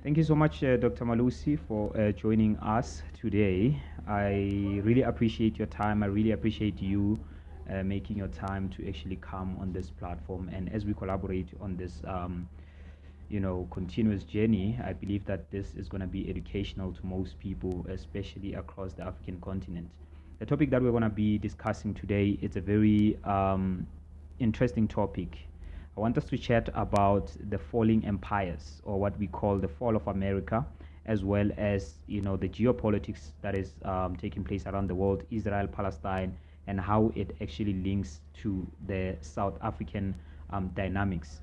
Thank you so much, Dr. Malusi, for joining us today. I really appreciate your time. I really appreciate you making your time to actually come on this platform. And as we collaborate on this, continuous journey, I believe that this is going to be educational to most people, especially across the African continent. The topic that we're going to be discussing today is a very interesting topic. I want us to chat about the falling empires, or what we call the fall of America, as well as the geopolitics that is taking place around the world, Israel, Palestine, and how it actually links to the South African dynamics.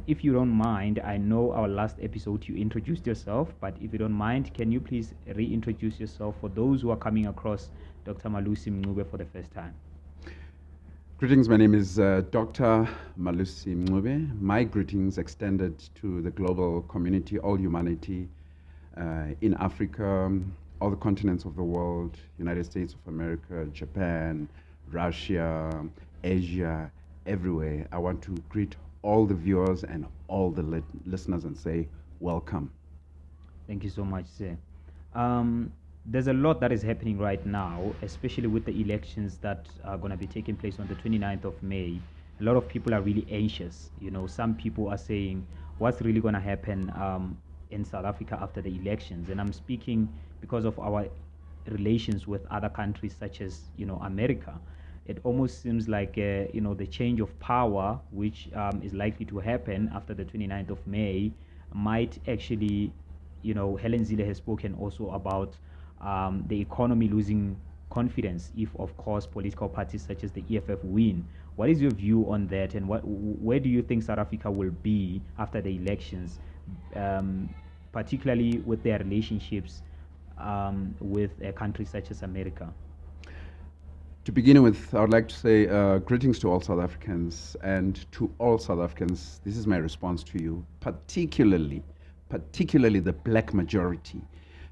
If you don't mind, I know our last episode you introduced yourself, but if you don't mind, can you please reintroduce yourself for those who are coming across Dr. Malusi Mncube for the first time? Greetings, my name is Dr. Malusi Mncube. My greetings extended to the global community, all humanity in Africa, all the continents of the world, United States of America, Japan, Russia, Asia, everywhere. I want to greet all the viewers and all the listeners and say, welcome. Thank you so much, sir. There's a lot that is happening right now, especially with the elections that are going to be taking place on the 29th of May. A lot of people are really anxious. Some people are saying, what's really going to happen in South Africa after the elections? And I'm speaking because of our relations with other countries such as, America. It almost seems like, the change of power, which is likely to happen after the 29th of May, might actually, Helen Zille has spoken also about the economy losing confidence if, of course, political parties such as the EFF win. What is your view on that, and where do you think South Africa will be after the elections, particularly with their relationships with countries such as America? To begin with, I would like to say greetings to all South Africans, and to all South Africans, this is my response to you, particularly the black majority,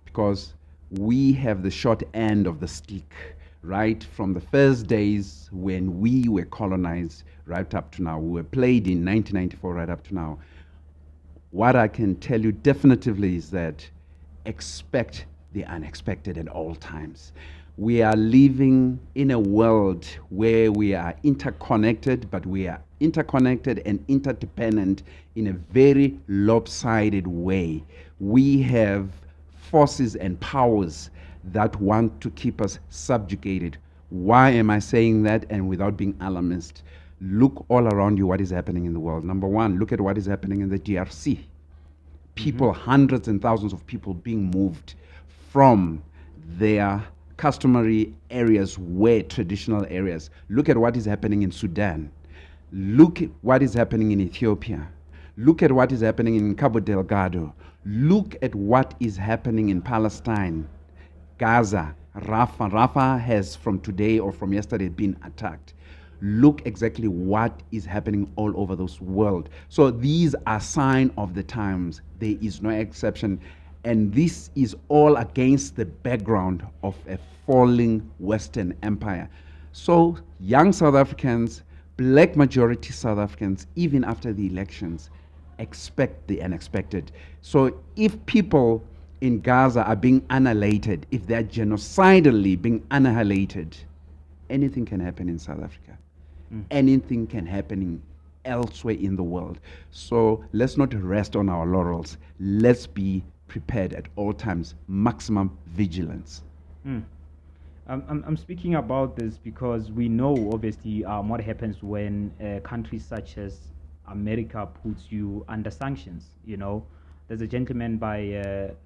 because we have the short end of the stick, right from the first days when we were colonized right up to now. We were played in 1994 right up to now. What I can tell you definitively is that expect the unexpected at all times. We are living in a world where we are interconnected, but we are interconnected and interdependent in a very lopsided way. We have forces and powers that want to keep us subjugated. Why am I saying that? And without being alarmist, look all around you what is happening in the world. Number one, look at what is happening in the DRC. People, hundreds and thousands of people being moved from their customary areas, where traditional areas. Look at what is happening in Sudan. Look at what is happening in Ethiopia. Look at what is happening in Cabo Delgado. Look at what is happening in Palestine, Gaza, Rafah. Rafah has from today or from yesterday been attacked. Look exactly what is happening all over this world. So these are signs of the times. There is no exception. And this is all against the background of a falling Western empire. So young South Africans, black majority South Africans, even after the elections, expect the unexpected. So if people in Gaza are being annihilated, if they're genocidally being annihilated, anything can happen in South Africa. Anything can happen elsewhere in the world. So let's not rest on our laurels. Let's be prepared at all times, maximum vigilance. I'm speaking about this because we know, obviously, what happens when countries such as America puts you under sanctions. There's a gentleman by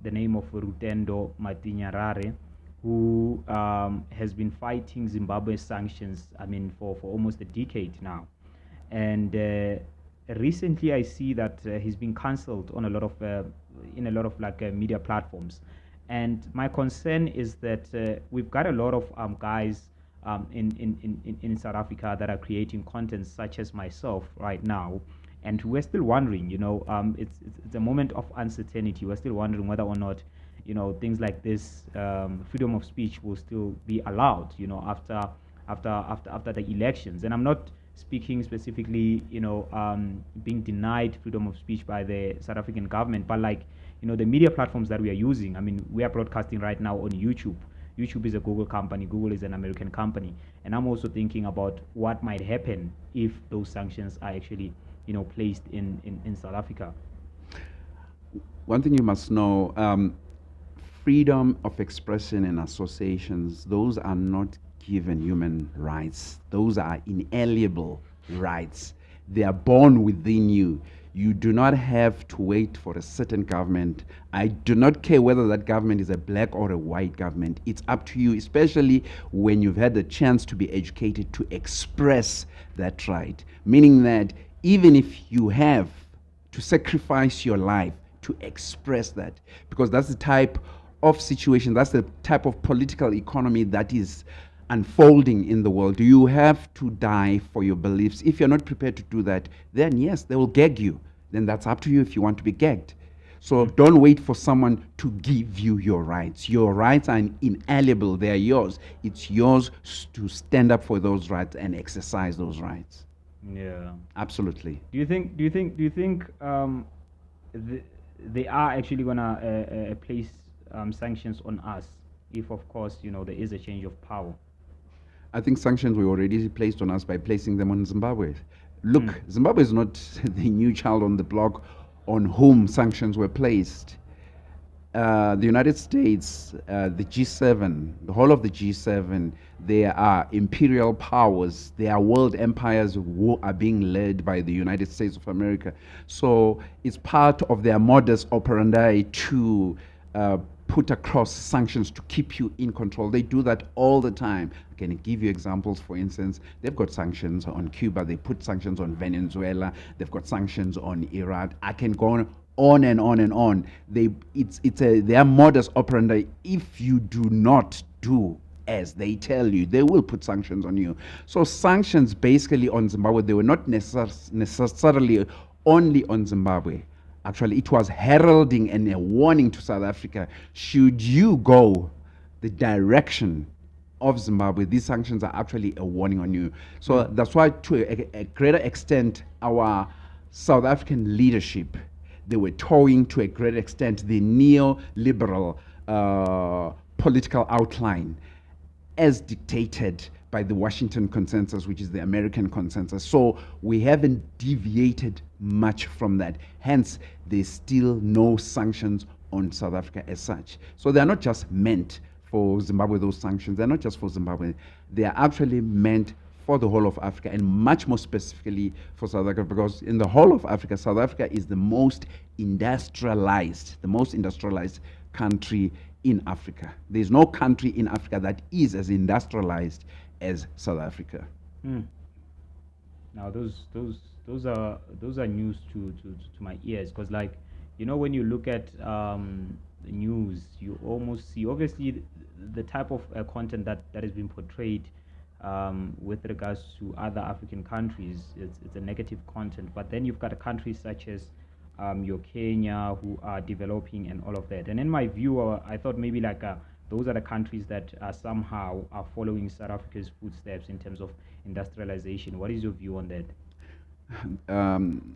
the name of Rutendo Matinyarare who has been fighting Zimbabwe's sanctions, for almost a decade now. And recently I see that he's been cancelled on a lot of media platforms. And my concern is that we've got a lot of guys in South Africa that are creating content such as myself right now. And we're still wondering, it's a moment of uncertainty. We're still wondering whether or not, things like this, freedom of speech will still be allowed, after the elections. And I'm not speaking specifically, being denied freedom of speech by the South African government, but like, the media platforms that we are using. I mean, we are broadcasting right now on YouTube. YouTube is a Google company. Google is an American company, and I'm also thinking about what might happen if those sanctions are actually, placed in South Africa. One thing you must know, freedom of expression and associations, those are not given human rights. Those are inalienable rights. They are born within you. You do not have to wait for a certain government. I do not care whether that government is a black or a white government. It's up to you, especially when you've had the chance to be educated, to express that right. Meaning that even if you have to sacrifice your life to express that, because that's the type of situation, that's the type of political economy that is unfolding in the world. You have to die for your beliefs. If you're not prepared to do that, then yes, they will gag you. Then that's up to you if you want to be gagged. So don't wait for someone to give you your rights. Your rights are inalienable. They are yours. It's yours to stand up for those rights and exercise those rights. Yeah. Absolutely. Do you think they are actually gonna place sanctions on us if, of course, there is a change of power? I think sanctions were already placed on us by placing them on Zimbabwe. Look, Zimbabwe is not the new child on the block on whom sanctions were placed. The United States, the G7, the whole of the G7, they are imperial powers. They are world empires who are being led by the United States of America. So it's part of their modus operandi to put across sanctions to keep you in control. They do that all the time. I can give you examples. For instance, they've got sanctions on Cuba. They put sanctions on Venezuela. They've got sanctions on Iran. I can go on and on and on. Their modus operandi. If you do not do as they tell you, they will put sanctions on you. So sanctions basically on Zimbabwe, they were not necessarily only on Zimbabwe. Actually, it was heralding and a warning to South Africa. Should you go the direction of Zimbabwe, these sanctions are actually a warning on you. So that's why, to a greater extent, our South African leadership, they were toeing to a great extent the neoliberal political outline as dictated by the Washington Consensus, which is the American consensus. So we haven't deviated much from that. Hence, there's still no sanctions on South Africa as such. So they're not just meant for Zimbabwe, those sanctions. They're not just for Zimbabwe. They are actually meant for the whole of Africa, and much more specifically for South Africa, because in the whole of Africa, South Africa is the most industrialized country in Africa. There's no country in Africa that is as industrialized as South Africa. Now those are news to my ears, because like, when you look at the news, you almost see obviously the type of content that is being portrayed with regards to other African countries. It's a negative content, but then you've got countries such as your Kenya, who are developing and all of that. And in my view, I thought maybe like those are the countries that somehow are following South Africa's footsteps in terms of industrialization. What is your view on that?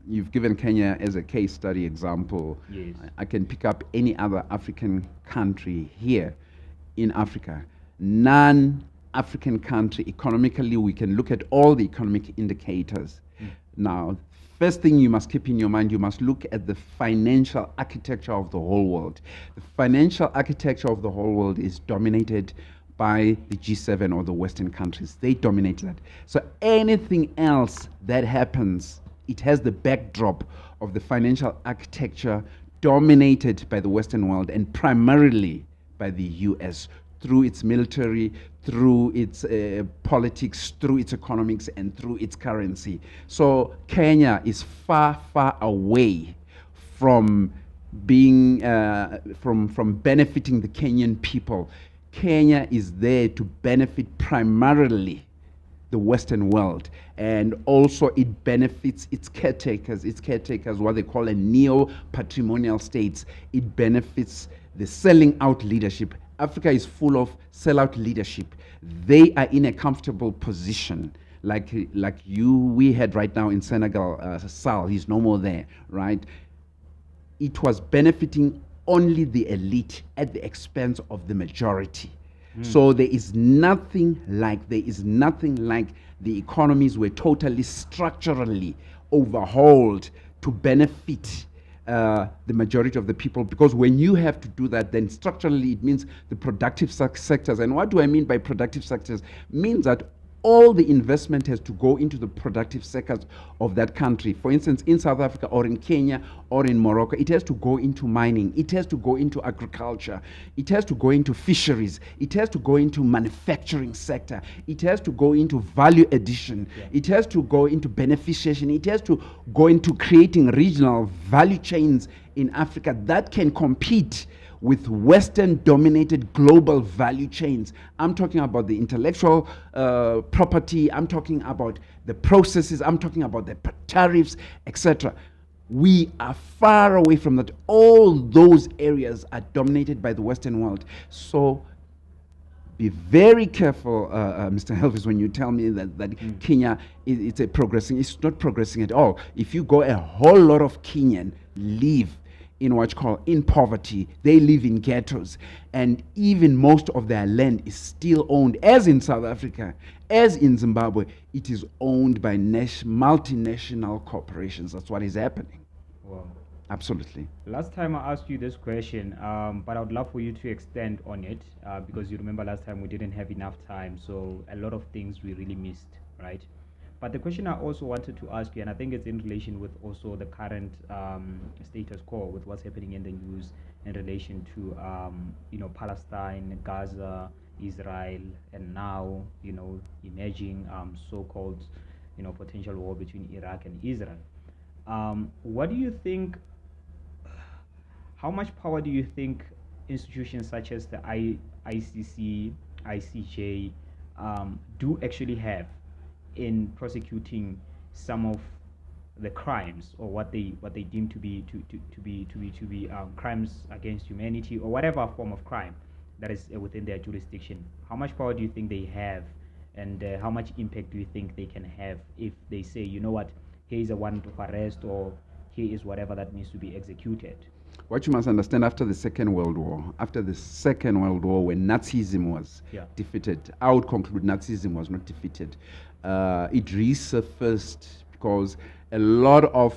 You've given Kenya as a case study example. Yes. I can pick up any other African country here in Africa. Non-African country, economically, we can look at all the economic indicators. Now, first thing you must keep in your mind, you must look at the financial architecture of the whole world. The financial architecture of the whole world is dominated by the G7 or the Western countries. They dominate that. So anything else that happens, it has the backdrop of the financial architecture dominated by the Western world, and primarily by the US, through its military, through its politics, through its economics, and through its currency. So Kenya is far, far away from being, from benefiting the Kenyan people. Kenya is there to benefit primarily the Western world, and also it benefits its caretakers, what they call a neo-patrimonial states. It benefits the selling out leadership. Africa is full of sellout leadership. They are in a comfortable position. like we had right now in Senegal, Sal, he's no more there, right? It was benefiting only the elite at the expense of the majority. So there is nothing like the economies were totally structurally overhauled to benefit the majority of the people, because when you have to do that, then structurally it means the productive sectors. And what do I mean by productive sectors? Means that all the investment has to go into the productive sectors of that country. For instance, in South Africa or in Kenya or in Morocco, it has to go into mining, it has to go into agriculture, it has to go into fisheries, it has to go into manufacturing sector, it has to go into value addition, it has to go into beneficiation, it has to go into creating regional value chains in Africa that can compete with Western-dominated global value chains. I'm talking about the intellectual property, I'm talking about the processes, I'm talking about the tariffs, etc. We are far away from that. All those areas are dominated by the Western world. So be very careful, Mr. Elvis, when you tell me that Kenya it's progressing. It's not progressing at all. If you go, a whole lot of Kenyan live in what you call in poverty. They live in ghettos, and even most of their land is still owned, as in South Africa, as in Zimbabwe, it is owned by multinational corporations. That's what is happening. Wow. Absolutely. Last time I asked you this question, but I would love for you to extend on it, because you remember last time we didn't have enough time, so a lot of things we really missed, right? But the question I also wanted to ask you, and I think it's in relation with also the current status quo with what's happening in the news in relation to Palestine, Gaza, Israel, and now emerging so-called potential war between Iraq and Israel. What do you think? How much power do you think institutions such as the ICC, ICJ do actually have in prosecuting some of the crimes, or what they deem to be crimes against humanity, or whatever form of crime that is within their jurisdiction? How much power do you think they have, and how much impact do you think they can have if they say, you know what, here is a warrant of arrest, or here is whatever that needs to be executed? What you must understand, after the Second World War, when Nazism was defeated, I would conclude Nazism was not defeated. It resurfaced because a lot of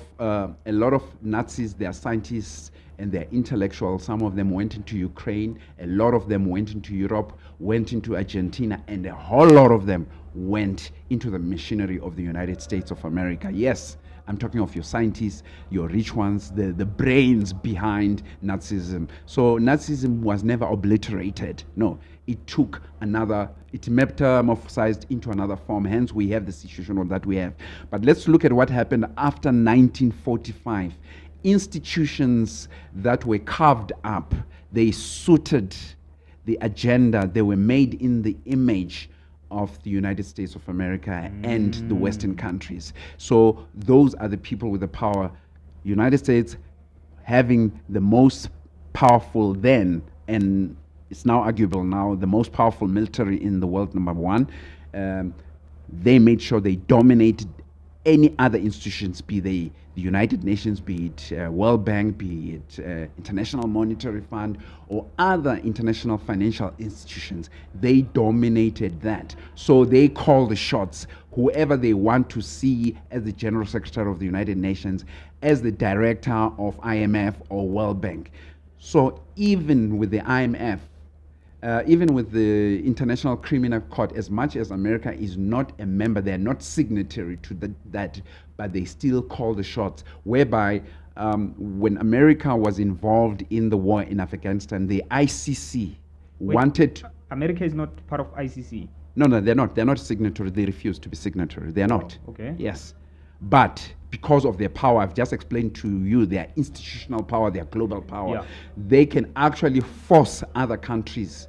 Nazis, their scientists and their intellectuals, some of them went into Ukraine, a lot of them went into Europe, went into Argentina, and a whole lot of them went into the machinery of the United States of America. Yes, I'm talking of your scientists, your rich ones, the brains behind Nazism. So Nazism was never obliterated. No, it metamorphosized into another form. Hence, we have the situation that we have. But let's look at what happened after 1945. Institutions that were carved up, they suited the agenda. They were made in the image of the United States of America and the Western countries. So those are the people with the power. United States having the most powerful then, and it's now arguable now, the most powerful military in the world, number one. They made sure they dominated any other institutions, be they the United Nations, be it World Bank, be it International Monetary Fund, or other international financial institutions. They dominated that. So they call the shots. Whoever they want to see as the General Secretary of the United Nations, as the Director of IMF or World Bank. So even with the IMF, even with the International Criminal Court, as much as America is not a member, they're not signatory to that, but they still call the shots, whereby when America was involved in the war in Afghanistan, the ICC wanted... America is not part of ICC? No, they're not. They're not signatory. They refuse to be signatory. They're not. Okay. Yes. But because of their power, I've just explained to you their institutional power, their global power, they can actually force other countries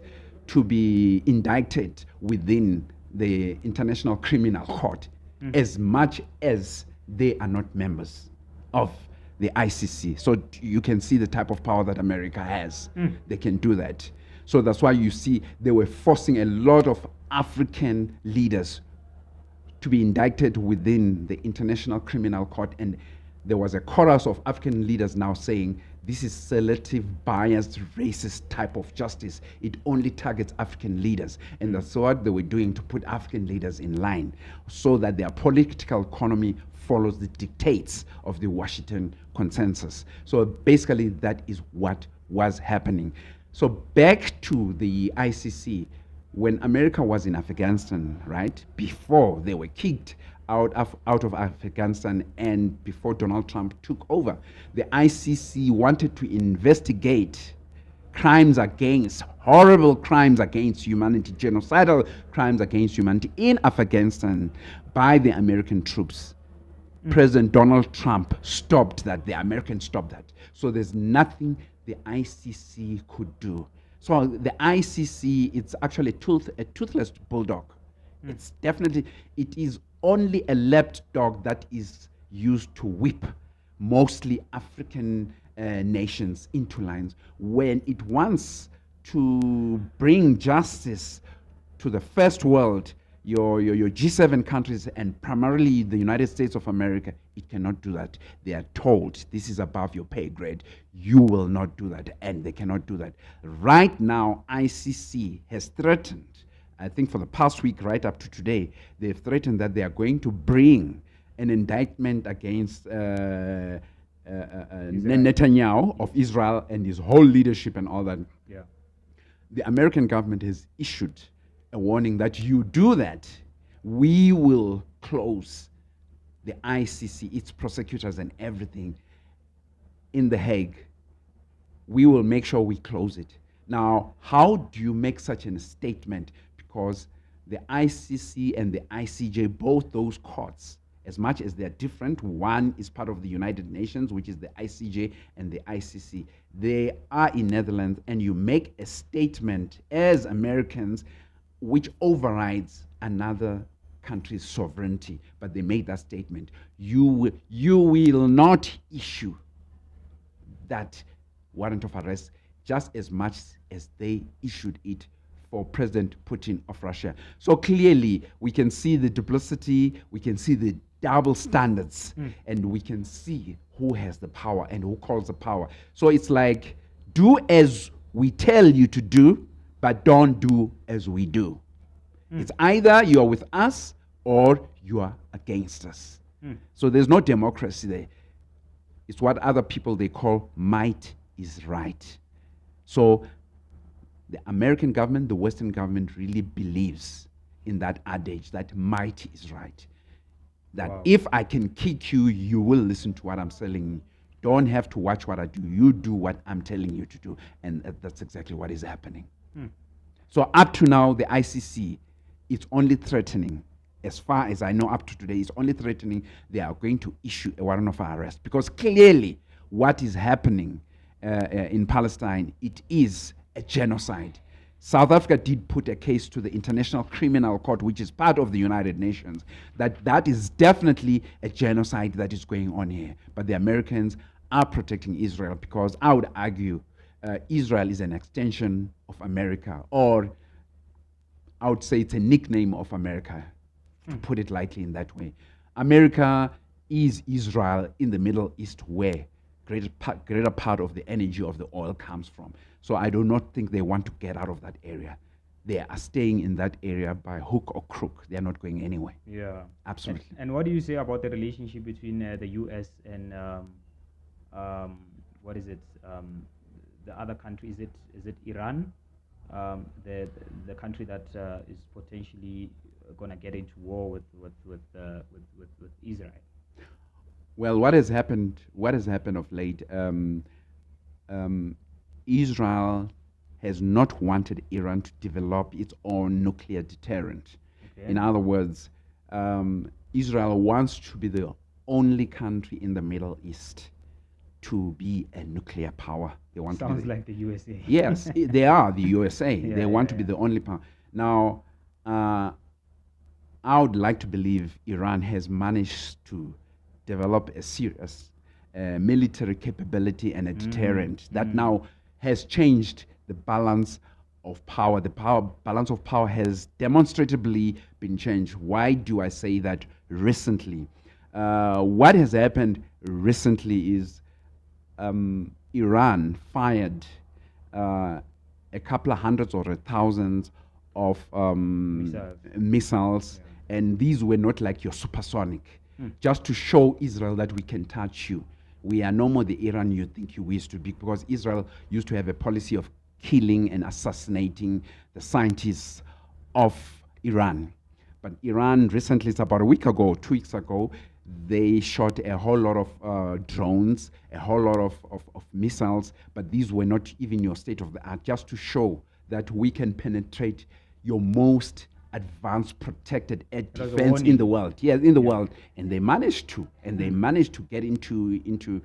to be indicted within the International Criminal Court, as much as they are not members of the ICC. So you can see the type of power that America has. They can do that. So that's why you see they were forcing a lot of African leaders to be indicted within the International Criminal Court. And there was a chorus of African leaders now saying, this is selective, biased, racist type of justice. It only targets African leaders. And that's what they were doing to put African leaders in line so that their political economy follows the dictates of the Washington Consensus. So basically, that is what was happening. So back to the ICC, when America was in Afghanistan, right, before they were kicked out of Afghanistan and before Donald Trump took over, the ICC wanted to investigate horrible crimes against humanity, genocidal crimes against humanity in Afghanistan by the American troops. President Donald Trump stopped that. The Americans stopped that. So there's nothing the ICC could do. So the ICC, it's actually a toothless bulldog. It's definitely, it is only a lapdog that is used to whip mostly African nations into lines. When it wants to bring justice to the first world, your G7 countries and primarily the United States of America, it cannot do that. They are told this is above your pay grade. You will not do that, and they cannot do that. Right now, ICC has threatened, I think for the past week, right up to today, they've threatened that they are going to bring an indictment against Netanyahu of Israel and his whole leadership and all that. Yeah. The American government has issued a warning that you do that, we will close the ICC, its prosecutors and everything in The Hague. We will make sure we close it. Now, how do you make such a statement? Because the ICC and the ICJ, both those courts, as much as they're different, one is part of the United Nations, which is the ICJ and the ICC. They are in Netherlands, and you make a statement as Americans which overrides another country's sovereignty. But they made that statement. You will not issue that warrant of arrest just as much as they issued it for President Putin of Russia. So clearly, we can see the duplicity, we can see the double standards, and we can see who has the power and who calls the power. So it's like, do as we tell you to do, but don't do as we do. It's either you are with us or you are against us. So there's no democracy there. It's what other people, they call might is right. So the American government, the Western government really believes in that adage that might is right. That if I can kick you, you will listen to what I'm telling you. Don't have to watch what I do. You do what I'm telling you to do. And that's exactly what is happening. So up to now, the ICC, it's only threatening, as far as I know up to today, it's only threatening they are going to issue a warrant of arrest. Because clearly what is happening in Palestine, it is a genocide. South Africa did put a case to the International Criminal Court, which is part of the United Nations, that is definitely a genocide that is going on here. But the Americans are protecting Israel because I would argue Israel is an extension of America, or I would say it's a nickname of America, to put it lightly in that way. America is Israel in the Middle East, where greater part of the energy of the oil comes from. So I do not think they want to get out of that area. They are staying in that area by hook or crook. They are not going anywhere. Yeah. Absolutely. And what do you say about the relationship between the U.S. and what is it? The other country, is it Iran, the country that is potentially going to get into war with Israel? Well, what has happened of late? Israel has not wanted Iran to develop its own nuclear deterrent. Okay. In other words, Israel wants to be the only country in the Middle East to be a nuclear power. They want Sounds to be like the USA. Yes, they are the USA. Yeah, they want to be the only power. Now, I would like to believe Iran has managed to develop a serious military capability and a deterrent that now has changed the balance of power. The power balance of power has demonstrably been changed. Why do I say that recently? What has happened recently is Iran fired a couple of hundreds or thousands of Missiles. missiles, Yeah. and these were not like your supersonic, just to show Israel that we can touch you. We are no more the Iran you think you used to be, because Israel used to have a policy of killing and assassinating the scientists of Iran. But Iran recently, it's about a week ago, 2 weeks ago, they shot a whole lot of drones, a whole lot of missiles, but these were not even your state of the art, just to show that we can penetrate your most advanced protected air It was a defense in warning. the world. Yes, in the Yeah. world, and they managed to, they managed to get into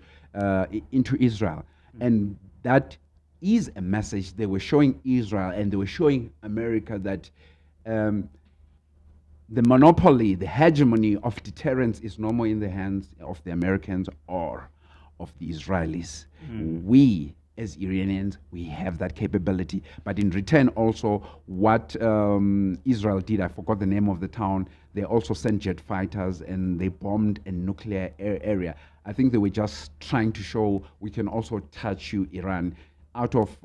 Israel, and that is a message they were showing Israel, and they were showing America that um, the monopoly, the hegemony of deterrence is no more in the hands of the Americans or of the Israelis. We, as Iranians, we have that capability. But in return, also, what Israel did, I forgot the name of the town, they also sent jet fighters and they bombed a nuclear area. I think they were just trying to show we can also touch you, Iran. Out of,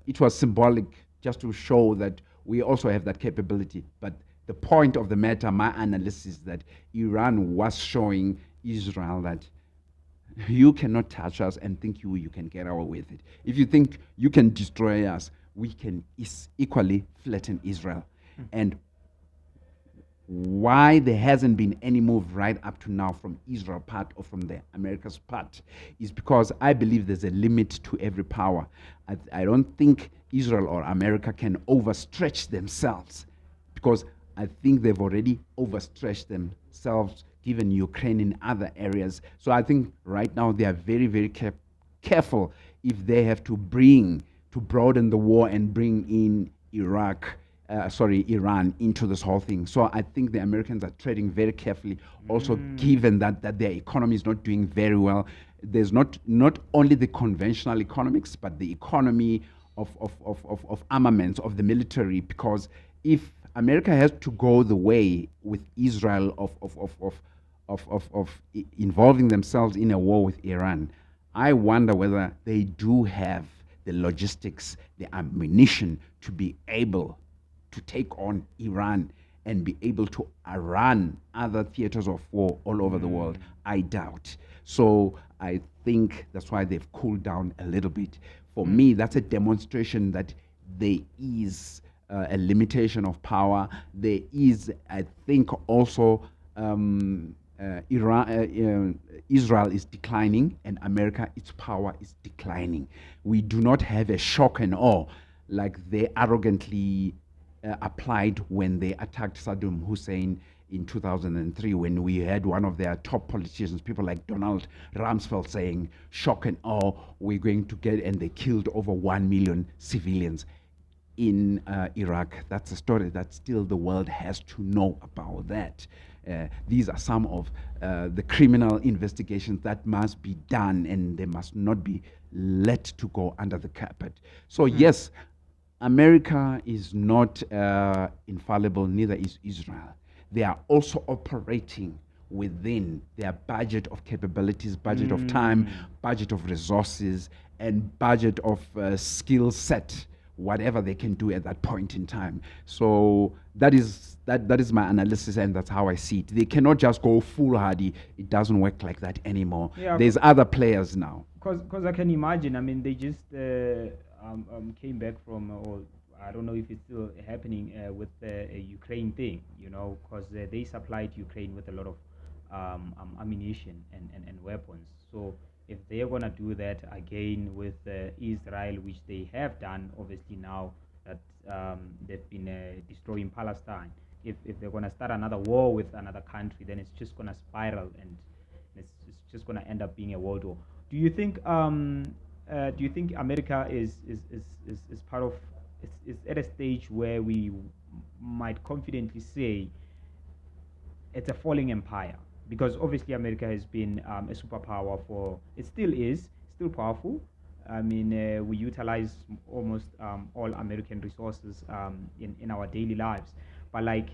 it was symbolic, just to show that we also have that capability. But the point of the matter, my analysis, that Iran was showing Israel that you cannot touch us and think you can get away with it. If you think you can destroy us, we can equally flatten Israel. And why there hasn't been any move right up to now from Israel part or from the America's part is because I believe there's a limit to every power. I don't think Israel or America can overstretch themselves, because I think they've already overstretched themselves given Ukraine in other areas. So I think right now they are very, very careful if they have to broaden the war and bring in Iran into this whole thing. So I think the Americans are treading very carefully. Also, given that their economy is not doing very well, there's not only the conventional economics, but the economy of armaments of the military. Because if America has to go the way with Israel of involving themselves in a war with Iran, I wonder whether they do have the logistics, the ammunition to be able to take on Iran and be able to run other theaters of war all over the world. I doubt. So I think that's why they've cooled down a little bit. For me, that's a demonstration that there is a limitation of power. There is, I think, also Israel is declining, and America, its power is declining. We do not have a shock and awe like they arrogantly applied when they attacked Saddam Hussein in 2003, when we had one of their top politicians, people like Donald Rumsfeld, saying, shock and awe, we're going to get, and they killed over 1 million civilians in Iraq. That's a story that still the world has to know about that. These are some of the criminal investigations that must be done, and they must not be let to go under the carpet. So yes, America is not infallible, neither is Israel. They are also operating within their budget of capabilities, budget of time, budget of resources, and budget of skill set, whatever they can do at that point in time. So that is my analysis, and that's how I see it. They cannot just go foolhardy. It doesn't work like that anymore. Yeah, There's other players now. Because I can imagine. I mean, they just came back from, or I don't know if it's still happening with the Ukraine thing. You know, because they supplied Ukraine with a lot of ammunition and weapons. So if they're gonna do that again with Israel, which they have done, obviously now that they've been destroying Palestine. If they're gonna start another war with another country, then it's just gonna spiral, and it's just gonna end up being a world war. Do you think America is part of is at a stage where we might confidently say it's a falling empire? Because obviously America has been a superpower for, it still is, still powerful, I mean, we utilize almost all American resources in our daily lives. But like,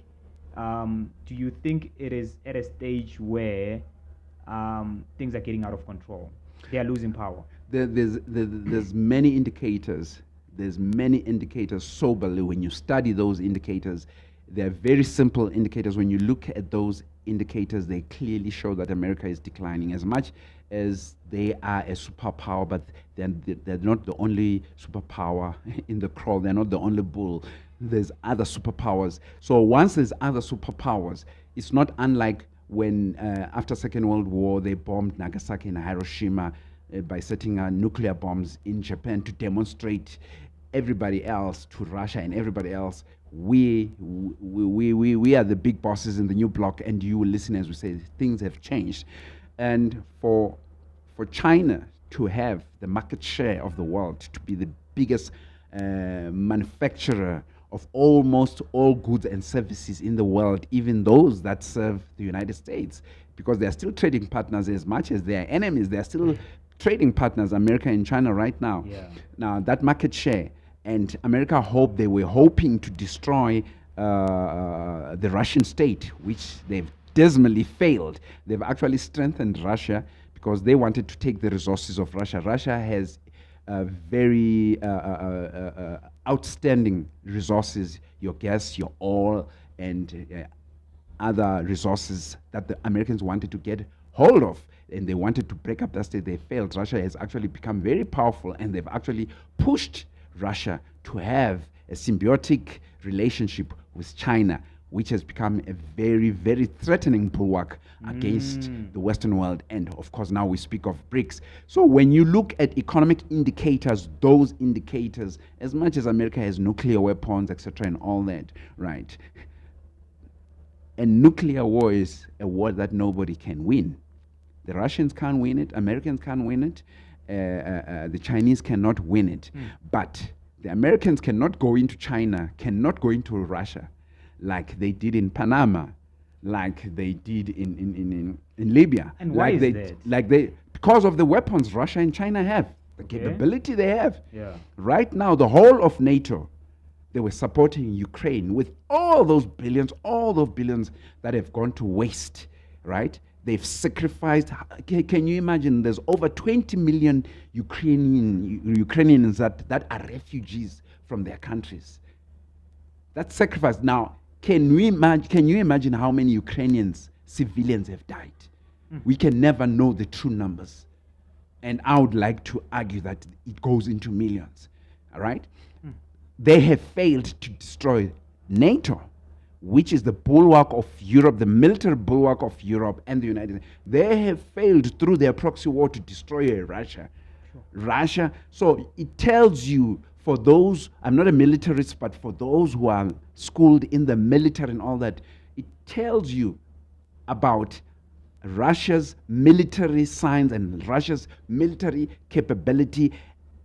do you think it is at a stage where things are getting out of control? They are losing power. There's many indicators. There's many indicators soberly. When you study those indicators, they're very simple indicators. When you look at those indicators, they clearly show that America is declining. As much as they are a superpower, but they're not the only superpower in the crawl. They're not the only bull. There's other superpowers. So once there's other superpowers, it's not unlike when after Second World War they bombed Nagasaki and Hiroshima by setting nuclear bombs in Japan to demonstrate everybody else, to Russia and everybody else, we are the big bosses in the new block, and you will listen as we say things have changed. And for China to have the market share of the world, to be the biggest manufacturer of almost all goods and services in the world, even those that serve the United States, because they are still trading partners as much as they are enemies. They are still trading partners, America and China right now. Yeah. Now, that market share, and America they were hoping to destroy the Russian state, which they've dismally failed. They've actually strengthened Russia because they wanted to take the resources of Russia. Russia has very outstanding resources, your gas, your oil, and other resources that the Americans wanted to get hold of, and they wanted to break up that state. They failed. Russia has actually become very powerful, and they've actually pushed Russia to have a symbiotic relationship with China, which has become a very, very threatening bulwark against the Western world. And of course, now we speak of BRICS. So when you look at economic indicators, those indicators, as much as America has nuclear weapons, etc., and all that, right? And nuclear war is a war that nobody can win. The Russians can't win it, Americans can't win it, the Chinese cannot win it. But the Americans cannot go into China, cannot go into Russia, like they did in Panama, like they did in Libya. And why like is that? Because of the weapons Russia and China have, the capability they have. Yeah. Right now, the whole of NATO, they were supporting Ukraine with all those billions that have gone to waste, right? They've sacrificed. Can you imagine? There's over 20 million Ukrainians that are refugees from their countries. That's sacrifice. Now, can you imagine how many Ukrainians, civilians have died? We can never know the true numbers. And I would like to argue that it goes into millions. All right? They have failed to destroy NATO, which is the bulwark of Europe, the military bulwark of Europe and the United States. They have failed through their proxy war to destroy Russia. Russia. So it tells you, for those, I'm not a militarist, but for those who are schooled in the military and all that, it tells you about Russia's military science and Russia's military capability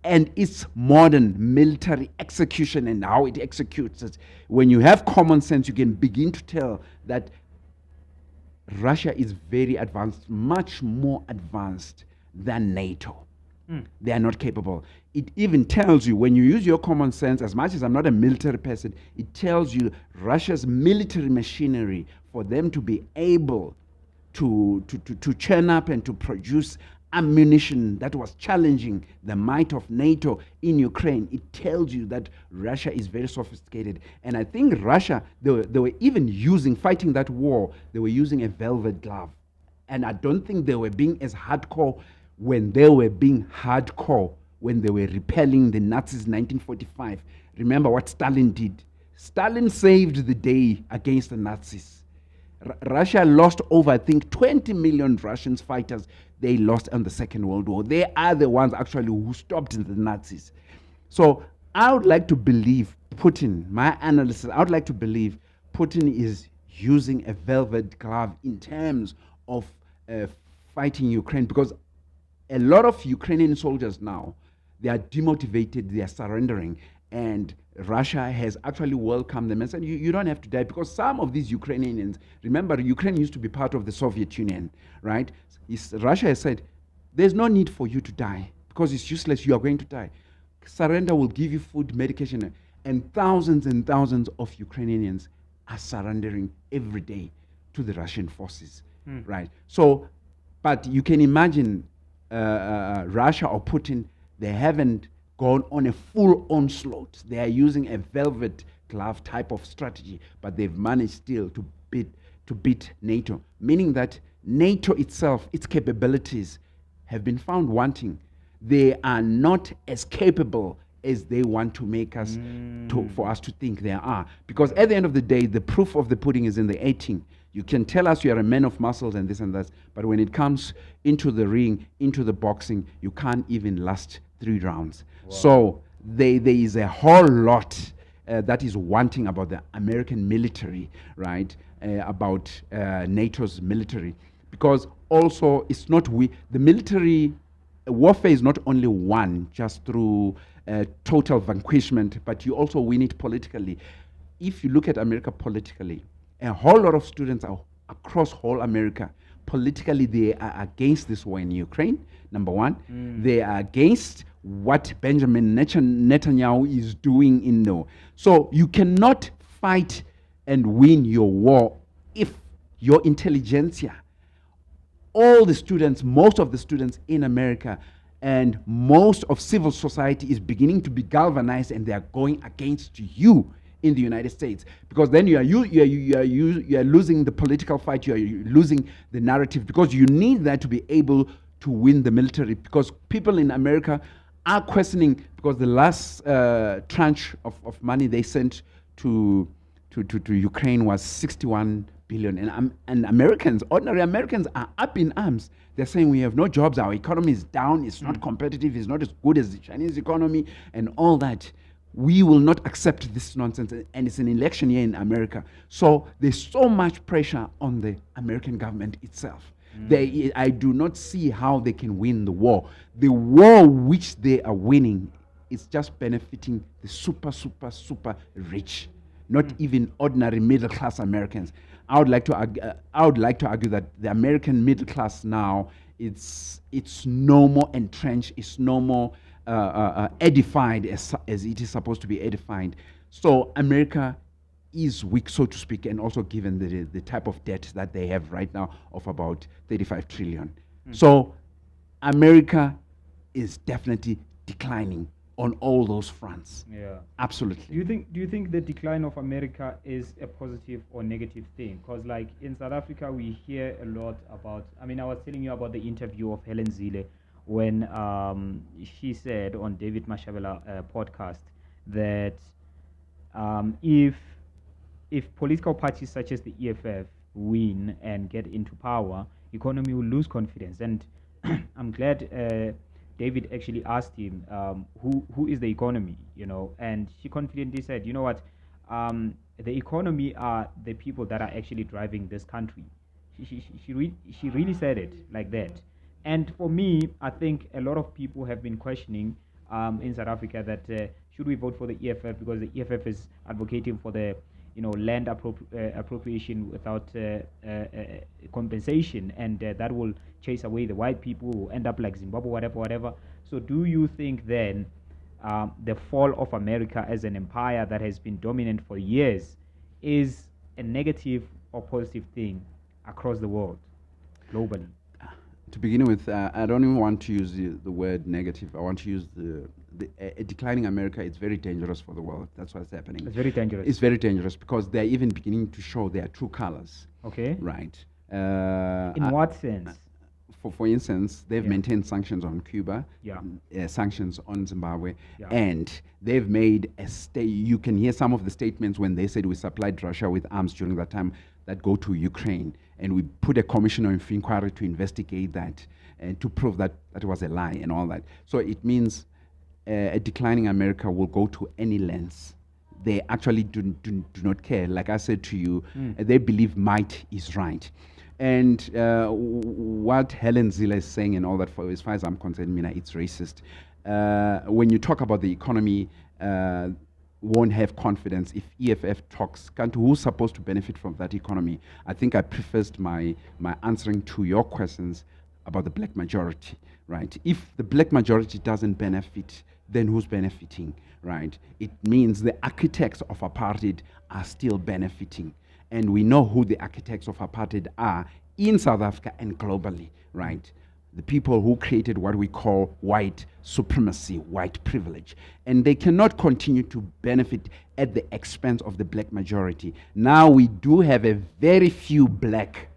and its modern military execution and how it executes it. When you have common sense, you can begin to tell that Russia is very advanced, much more advanced than NATO. They are not capable. It even tells you, when you use your common sense, as much as I'm not a military person, it tells you Russia's military machinery, for them to be able to churn up and to produce ammunition that was challenging the might of NATO in Ukraine. It tells you that Russia is very sophisticated. And I think Russia, they were even fighting that war, they were using a velvet glove. And I don't think they were being as hardcore when they were when they were repelling the Nazis in 1945. Remember what Stalin did. Stalin saved the day against the Nazis. Russia lost over, I think, 20 million Russian fighters. They lost in the Second World War. They are the ones actually who stopped the Nazis. So I would like to believe Putin, my analysis, I would like to believe Putin is using a velvet glove in terms of fighting Ukraine, because a lot of Ukrainian soldiers now, they are demotivated, they are surrendering, and Russia has actually welcomed them and said, you don't have to die, because some of these Ukrainians, remember, Ukraine used to be part of the Soviet Union, right? Russia has said, there's no need for you to die, because it's useless. You are going to die. Surrender will give you food, medication, and thousands of Ukrainians are surrendering every day to the Russian forces, right? So, but you can imagine Russia or Putin, they haven't gone on a full onslaught. They are using a velvet glove type of strategy, but they've managed still to beat NATO, meaning that NATO itself, its capabilities have been found wanting. They are not as capable as they want to make us for us to think they are. Because at the end of the day, the proof of the pudding is in the eating. You can tell us you are a man of muscles and this and that, but when it comes into the ring, into the boxing, you can't even last 3 rounds. Wow. So there is a whole lot that is wanting about the American military, right? About NATO's military. Because also it's not the military warfare is not only won just through total vanquishment, but you also win it politically. If you look at America politically, a whole lot of students are across whole America, politically they are against this war in Ukraine, number one. They are against what Benjamin Netanyahu is doing in there. So you cannot fight and win your war if your intelligentsia, all the students, most of the students in America and most of civil society is beginning to be galvanized, and they are going against you in the United States, because then you are losing the political fight, you are losing the narrative, because you need that to be able to win the military, because people in America are questioning, because the last tranche of money they sent to Ukraine was 61 billion, and Americans, ordinary Americans, are up in arms. They're saying we have no jobs, our economy is down, it's not competitive, it's not as good as the Chinese economy, and all that. We will not accept this nonsense, and it's an election year in America. So there's so much pressure on the American government itself. I do not see how they can win the war. The war which they are winning is just benefiting the super rich, not even ordinary middle class Americans. I would like to argue that the American middle class now, it's no more entrenched, it's no more edified as it is supposed to be edified. So America is weak, so to speak, and also given the type of debt that they have right now of about 35 trillion. So America is definitely declining on all those fronts. Yeah, absolutely. Do you think the decline of America is a positive or negative thing? Because like in South Africa, we hear a lot about. I mean, I was telling you about the interview of Helen Zille when she said on David Mashabela podcast that if political parties such as the EFF win and get into power, economy will lose confidence. And I'm glad David actually asked him, who is the economy, and she confidently said, you know what, the economy are the people that are actually driving this country. She really said it like that. And for me, I think a lot of people have been questioning in South Africa that should we vote for the EFF, because the EFF is advocating for the land appropriation without compensation, and that will chase away the white people who end up like Zimbabwe, whatever. So do you think then the fall of America as an empire that has been dominant for years is a negative or positive thing across the world, globally? To begin with, I don't even want to use the word negative. I want to use a declining America. It's very dangerous for the world. That's what's happening. It's very dangerous. It's very dangerous because they're even beginning to show their true colors. Okay. Right. In what sense? For instance, they've maintained sanctions on Cuba, sanctions on Zimbabwe, and they've made you can hear some of the statements when they said we supplied Russia with arms during that time that go to Ukraine, and we put a commission of inquiry to investigate that and to prove that that was a lie and all that. So it means a declining America will go to any lengths. They actually do not care. Like I said to you, they believe might is right. And what Helen Zille is saying and all that, as far as I'm concerned, Mina, it's racist. When you talk about the economy, won't have confidence if EFF talks. Who's supposed to benefit from that economy? I think I prefaced my answering to your questions about the black majority, right? If the black majority doesn't benefit, then who's benefiting, right? It means the architects of apartheid are still benefiting. And we know who the architects of apartheid are in South Africa and globally, right? The people who created what we call white supremacy, white privilege. And they cannot continue to benefit at the expense of the black majority. Now we do have a very few black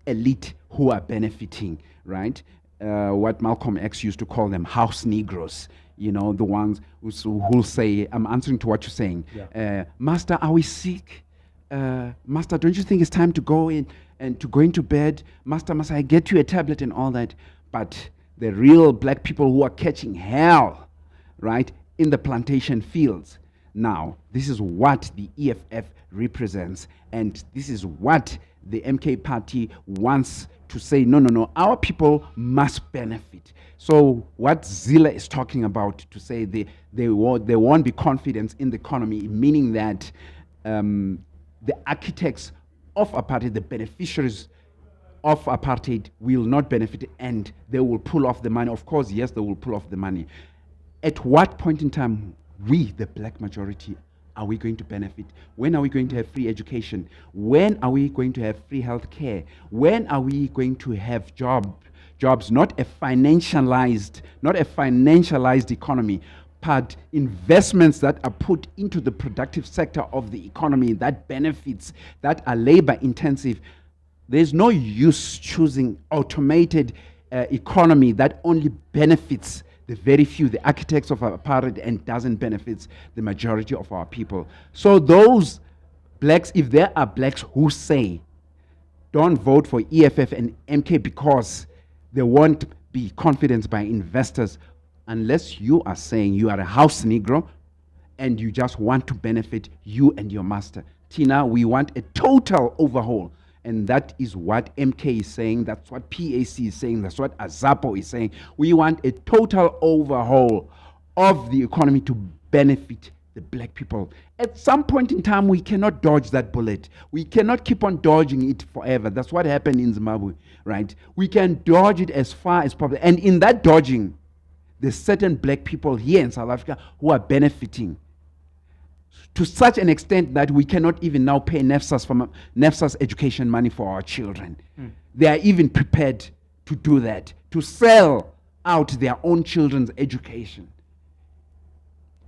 elite who are benefiting, right? What Malcolm X used to call them house Negroes, you know, the ones who'll say, I'm answering to what you're saying, Master, are we sick? Master, don't you think it's time to go in and to go into bed? Master, must I get you a tablet and all that? But the real black people who are catching hell, right, in the plantation fields. Now, this is what the EFF represents, and this is what the MK party wants to say, no, no, no, our people must benefit. So what Zilla is talking about to say there won't be confidence in the economy, meaning that the architects of apartheid, the beneficiaries of apartheid will not benefit and they will pull off the money. Of course, yes, they will pull off the money. At what point in time, we, the black majority, are we going to benefit? When are we going to have free education? When are we going to have free health care? When are we going to have jobs, not a financialized economy, but investments that are put into the productive sector of the economy that benefits, that are labor intensive. There's no use choosing automated economy that only benefits the very few, the architects of apartheid, and doesn't benefit the majority of our people. So those blacks, if there are blacks who say, don't vote for EFF and MK because there won't be confidence by investors, unless you are saying you are a house Negro and you just want to benefit you and your master. Tina, we want a total overhaul. And that is what MK is saying. That's what PAC is saying. That's what Azapo is saying. We want a total overhaul of the economy to benefit the black people. At some point in time, we cannot dodge that bullet. We cannot keep on dodging it forever. That's what happened in Zimbabwe, right? We can dodge it as far as possible. And in that dodging, there's certain black people here in South Africa who are benefiting to such an extent that we cannot even now pay NEFSA's education money for our children. They are even prepared to do that, to sell out their own children's education.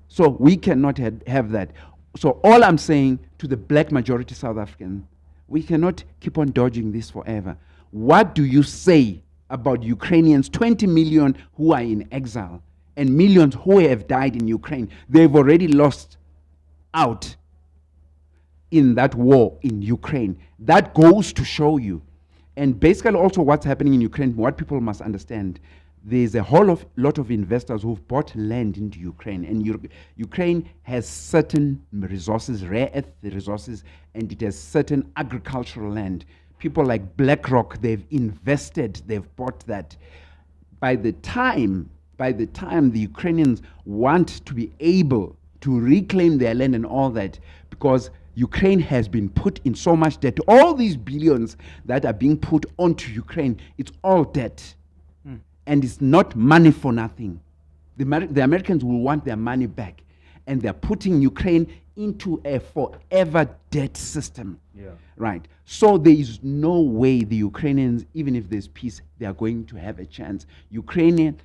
So we cannot have that. So all I'm saying to the black majority South African, we cannot keep on dodging this forever. What do you say about Ukrainians, 20 million who are in exile, and millions who have died in Ukraine? They've already lost out in that war in Ukraine. That goes to show you. And basically also what's happening in Ukraine, what people must understand, there's a lot of investors who've bought land into Ukraine. And Ukraine has certain resources, rare earth resources, and it has certain agricultural land. People like BlackRock, they've invested, they've bought that. By the time the Ukrainians want to be able to reclaim their land and all that, because Ukraine has been put in so much debt. All these billions that are being put onto Ukraine, it's all debt. And it's not money for nothing. The Americans will want their money back. And they're putting Ukraine into a forever debt system. Yeah. Right. So there is no way the Ukrainians, even if there's peace, they are going to have a chance. Ukrainian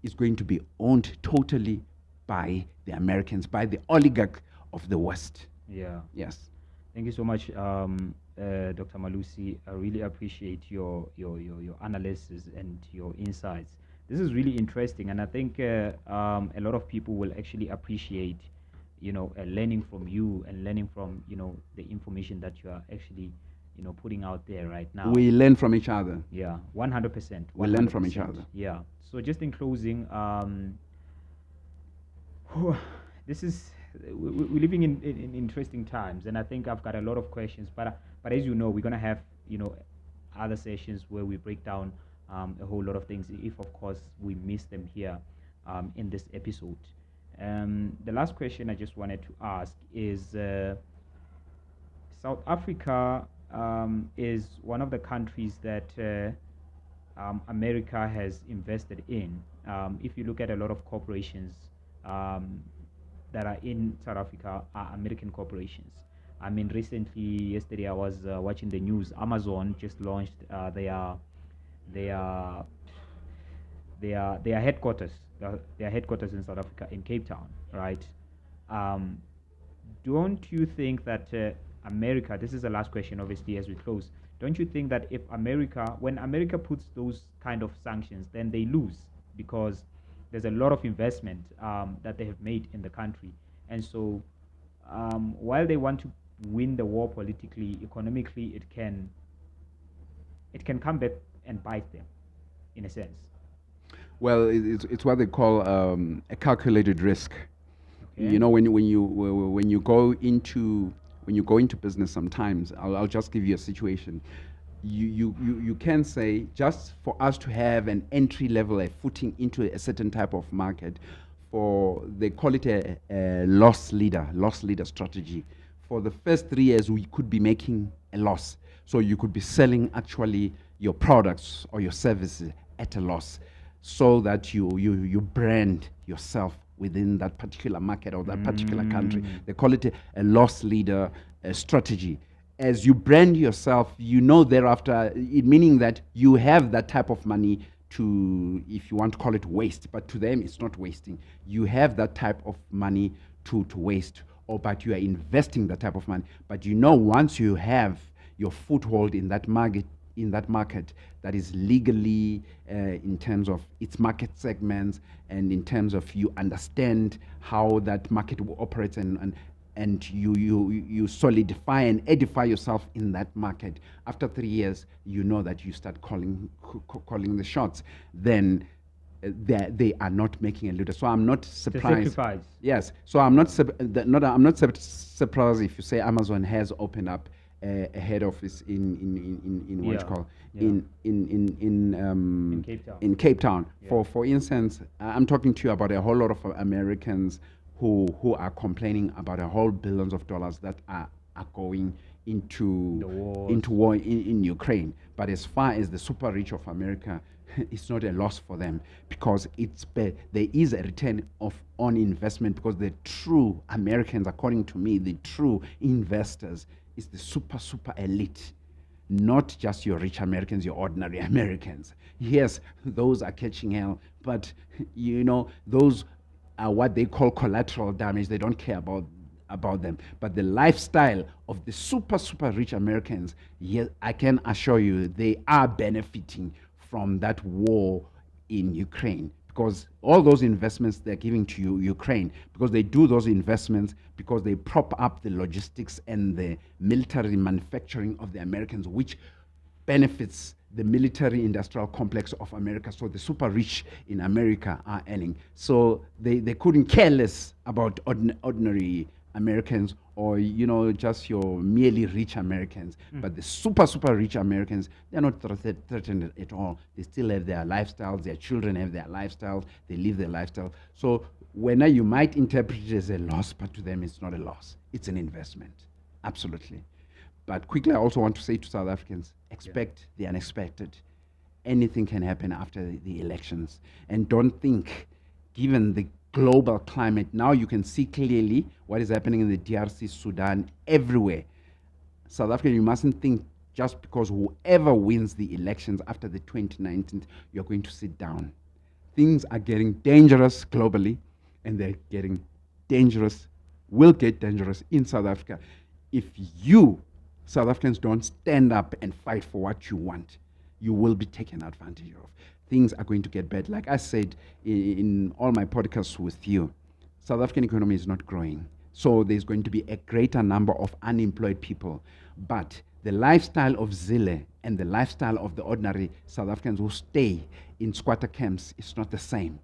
is going to be owned totally by the Americans, by the oligarch of the West. Yeah. Yes. Thank you so much, Dr. Malusi. I really appreciate your analysis and your insights. This is really interesting, and I think a lot of people will actually appreciate, learning from you and learning from, the information that you are actually, putting out there right now. We learn from each other. Yeah, 100%. We learn from each other. Yeah. So just in closing, this is we're living in interesting times, and I think I've got a lot of questions. But as you know, we're gonna have other sessions where we break down a whole lot of things. If of course we miss them here in this episode. The last question I just wanted to ask is: South Africa is one of the countries that America has invested in. If you look at a lot of corporations um, that are in South Africa, are American corporations. I mean, recently, yesterday, I was watching the news. Amazon just launched their their headquarters, their headquarters in South Africa, in Cape Town, right? Um, don't you think that America, this is the last question, obviously, as we close, don't you think that if America, when America puts those kind of sanctions, then they lose because there's a lot of investment that they have made in the country. And so while they want to win the war politically, economically, it can come back and bite them, in a sense. Well, it's what they call a calculated risk. Okay. When you go into business, sometimes I'll just give you a situation. You can say, just for us to have an entry level, a footing into a certain type of market, for they call it a loss leader strategy. For the first 3 years, we could be making a loss, so you could be selling actually your products or your services at a loss, so that you brand yourself within that particular market or that particular country. They call it a loss leader strategy. As you brand yourself, thereafter, meaning that you have that type of money to, if you want to call it waste, but to them it's not wasting. You have that type of money to waste, or but you are investing that type of money. But once you have your foothold in that market that is legally, in terms of its market segments, and in terms of you understand how that market operates, and you solidify and edify yourself in that market. After 3 years, that you start calling the shots. Then they are not making a little. So I'm not surprised. Sacrifice. Yes. So I'm not surprised if you say Amazon has opened up a head office in what you call In Cape Town. in Cape Town. Yeah. For instance, I'm talking to you about a whole lot of Americans who are complaining about a whole billions of dollars that are going into war in Ukraine. But as far as the super rich of America, it's not a loss for them, because there is a return on investment, because the true Americans, according to me, the true investors is the super elite, not just your rich Americans, your ordinary Americans. Yes, those are catching hell, but those are what they call collateral damage. They don't care about them. But the lifestyle of the super rich Americans, yes, I can assure you, they are benefiting from that war in Ukraine, because all those investments they're giving to Ukraine, because they do those investments because they prop up the logistics and the military manufacturing of the Americans, which benefits the military industrial complex of America. So the super rich in America are earning. So they couldn't care less about ordinary Americans, or just your merely rich Americans. But the super rich Americans, they're not threatened at all. They still have their lifestyles. Their children have their lifestyles. They live their lifestyle. So when you might interpret it as a loss, but to them it's not a loss. It's an investment. Absolutely. But quickly, I also want to say to South Africans, expect the unexpected. Anything can happen after the elections. And don't think, given the global climate, now you can see clearly what is happening in the DRC, Sudan, everywhere. South Africa, you mustn't think just because whoever wins the elections after the 2019, you're going to sit down. Things are getting dangerous globally, and they're getting dangerous, will get dangerous in South Africa. If you, South Africans, don't stand up and fight for what you want, you will be taken advantage of. Things are going to get bad. Like I said in all my podcasts with you, South African economy is not growing. So there's going to be a greater number of unemployed people. But the lifestyle of Zille and the lifestyle of the ordinary South Africans who stay in squatter camps is not the same,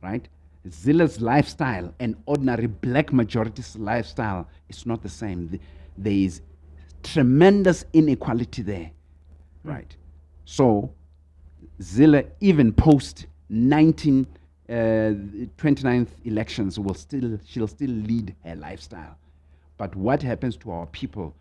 right? Zille's lifestyle and ordinary black majority's lifestyle is not the same. There is tremendous inequality there, right? So Zille, even post 29th elections, she'll still lead her lifestyle. But what happens to our people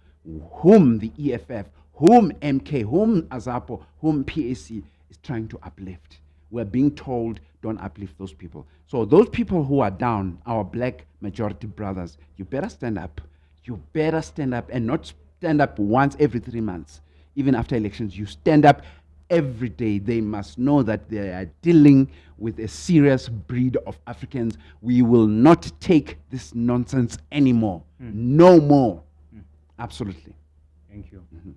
whom the EFF, whom MK, whom AZAPO, whom PAC is trying to uplift. We're being told, don't uplift those people. So those people who are down, our black majority brothers, you better stand up. You better stand up, and not stand up once every 3 months. Even after elections, you stand up every day. They must know that they are dealing with a serious breed of Africans. We will not take this nonsense anymore. No more. Absolutely. Thank you. Mm-hmm.